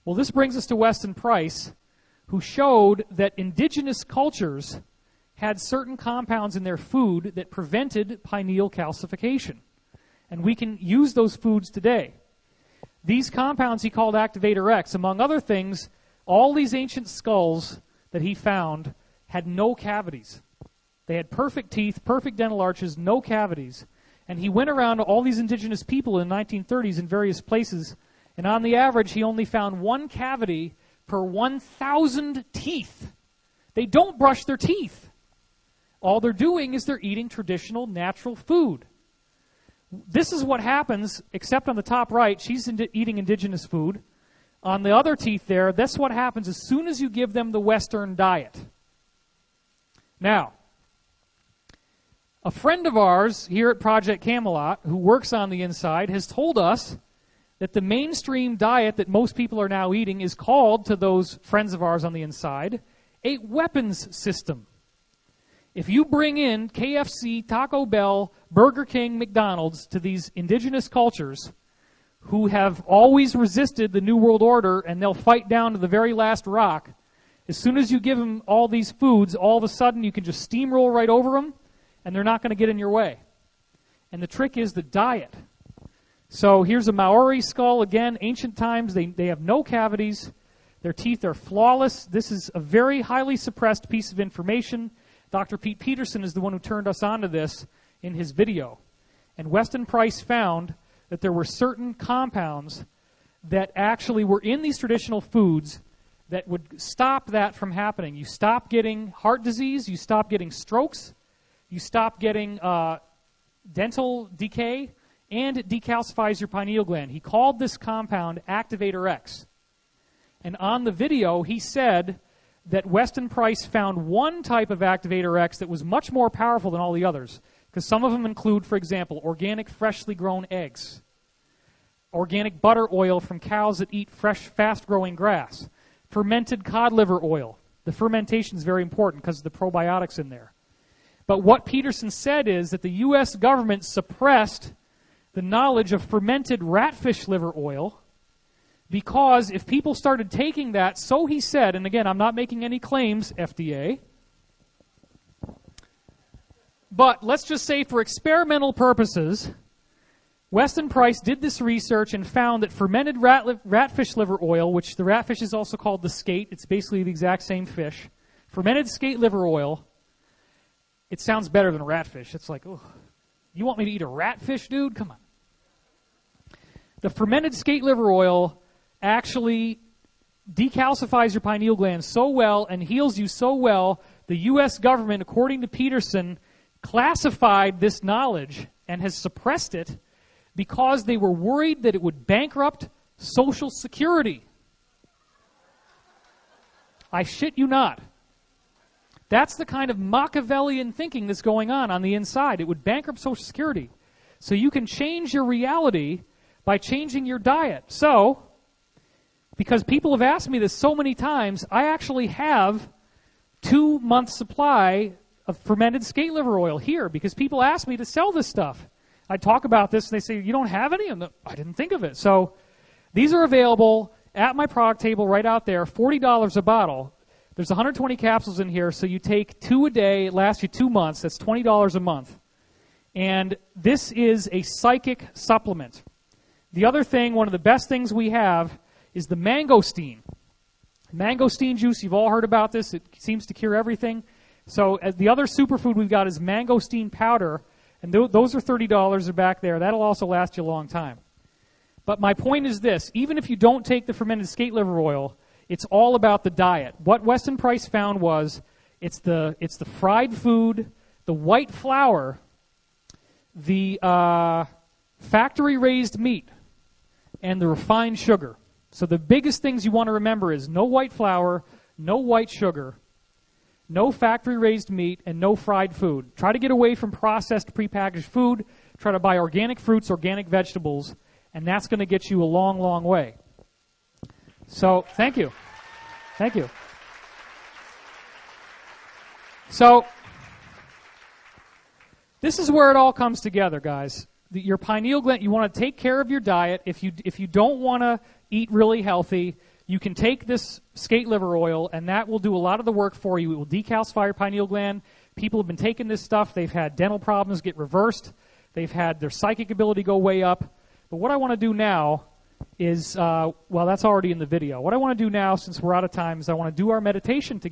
Well, this brings us to Weston Price, who showed that indigenous cultures had certain compounds in their food that prevented pineal calcification. And we can use those foods today. These compounds he called Activator X. Among other things, all these ancient skulls that he found had no cavities. They had perfect teeth, perfect dental arches, no cavities. And he went around to all these indigenous people in the 1930s in various places, and on the average, he only found one cavity per 1,000 teeth. They don't brush their teeth. All they're doing is they're eating traditional, natural food. This is what happens, except on the top right, she's eating indigenous food. On the other teeth there, that's what happens as soon as you give them the Western diet. Now, a friend of ours here at Project Camelot, who works on the inside, has told us that the mainstream diet that most people are now eating is called, to those friends of ours on the inside, a weapons system. If you bring in KFC, Taco Bell, Burger King, McDonald's to these indigenous cultures who have always resisted the New World Order, and they'll fight down to the very last rock, as soon as you give them all these foods, all of a sudden you can just steamroll right over them, and they're not going to get in your way. And the trick is the diet. So here's a Maori skull. Again, ancient times, they have no cavities. Their teeth are flawless. This is a very highly suppressed piece of information. Dr. Pete Peterson is the one who turned us on to this in his video. And Weston Price found that there were certain compounds that actually were in these traditional foods that would stop that from happening. You stop getting heart disease. You stop getting strokes. You stop getting dental decay. And it decalcifies your pineal gland. He called this compound Activator X. And on the video, he said that Weston Price found one type of Activator X that was much more powerful than all the others, because some of them include, for example, organic freshly grown eggs, organic butter oil from cows that eat fresh, fast-growing grass, fermented cod liver oil. The fermentation is very important because of the probiotics in there. But what Peterson said is that the U.S. government suppressed the knowledge of fermented ratfish liver oil, because if people started taking that, so he said, and again, I'm not making any claims, FDA, but let's just say for experimental purposes, Weston Price did this research and found that fermented ratfish liver oil, which the ratfish is also called the skate, it's basically the exact same fish, fermented skate liver oil, it sounds better than ratfish. It's like, oh, you want me to eat a ratfish, dude? Come on. The fermented skate liver oil actually decalcifies your pineal gland so well and heals you so well, the U.S. government, according to Peterson, classified this knowledge and has suppressed it because they were worried that it would bankrupt Social Security. I shit you not. That's the kind of Machiavellian thinking that's going on the inside. It would bankrupt Social Security. So you can change your reality by changing your diet. So, because people have asked me this so many times, I actually have 2 months supply of fermented skate liver oil here because people ask me to sell this stuff. I talk about this and they say, you don't have any? I didn't think of it. So these are available at my product table right out there, $40 a bottle. There's 120 capsules in here, so you take 2 a day. It lasts you 2 months. That's $20 a month. And this is a psychic supplement. The other thing, one of the best things we have, is the mangosteen. Mangosteen juice, you've all heard about this. It seems to cure everything. So the other superfood we've got is mangosteen powder, and those are $30 are back there. That'll also last you a long time. But my point is this. Even if you don't take the fermented skate liver oil, it's all about the diet. What Weston Price found was it's the fried food, the white flour, the factory-raised meat, and the refined sugar. So the biggest things you want to remember is no white flour, no white sugar, no factory-raised meat, and no fried food. Try to get away from processed, prepackaged food. Try to buy organic fruits, organic vegetables, and that's going to get you a long, long way. So, thank you. Thank you. So, this is where it all comes together, guys. Your pineal gland, you want to take care of your diet. If you don't want to eat really healthy, You can take this skate liver oil, and that will do a lot of the work for you. It will decalcify your pineal gland. People have been taking this stuff. They've had dental problems get reversed. They've had their psychic ability go way up. But what I want to do now is, well, that's already in the video. What I want to do now, since we're out of time, is I want to do our meditation together.